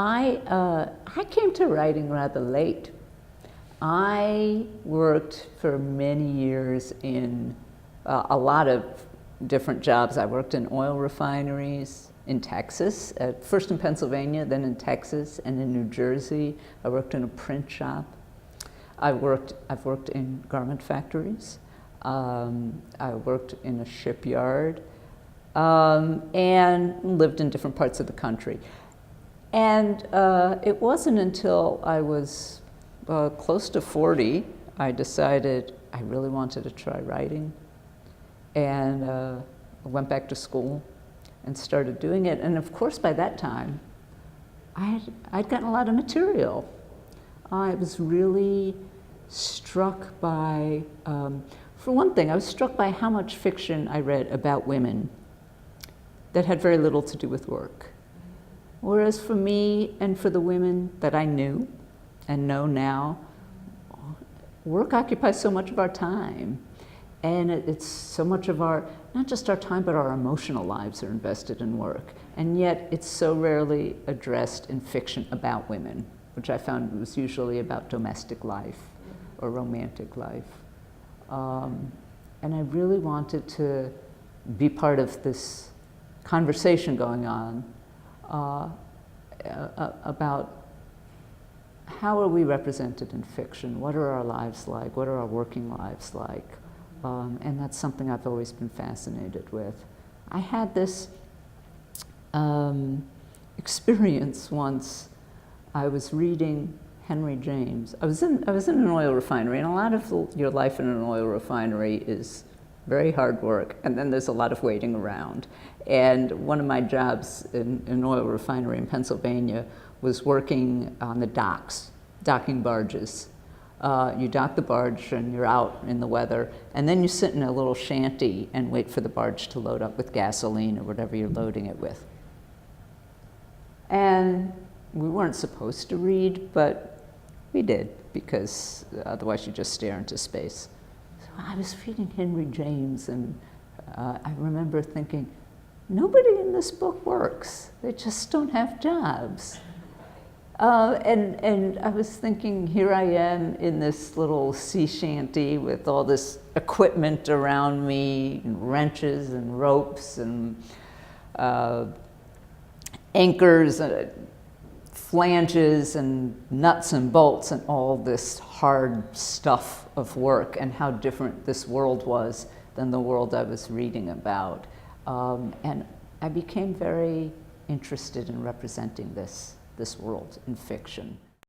I came to writing rather late. I worked for many years in a lot of different jobs. I worked in oil refineries in Texas, first in Pennsylvania, then in Texas, and in New Jersey. I worked in a print shop. I've worked in garment factories. I worked in a shipyard, and lived in different parts of the country. And it wasn't until I was close to 40, I decided I really wanted to try writing. And I went back to school and started doing it. And of course, by that time, I'd gotten a lot of material. I was really struck by, for one thing, I was struck by how much fiction I read about women that had very little to do with work. Whereas for me and for the women that I knew and know now, work occupies so much of our time. And it's so much of our, not just our time, but our emotional lives are invested in work. And yet it's so rarely addressed in fiction about women, which I found was usually about domestic life or romantic life. And I really wanted to be part of this conversation going on about how are we represented in fiction? What are our lives like? What are our working lives like? And that's something I've always been fascinated with. I had this experience once. I was reading Henry James. I was in an oil refinery, and a lot of your life in an oil refinery is very hard work, and then there's a lot of waiting around. And one of my jobs in an oil refinery in Pennsylvania was working on the docks, docking barges. You dock the barge and you're out in the weather, and then you sit in a little shanty and wait for the barge to load up with gasoline or whatever you're loading it with. And we weren't supposed to read, but we did, because otherwise you just stare into space. So I was reading Henry James, and I remember thinking, nobody in this book works. They just don't have jobs. And I was thinking, here I am in this little sea shanty with all this equipment around me, and wrenches and ropes and anchors, flanges and nuts and bolts, and all this hard stuff of work, and how different this world was than the world I was reading about. And I became very interested in representing this world in fiction.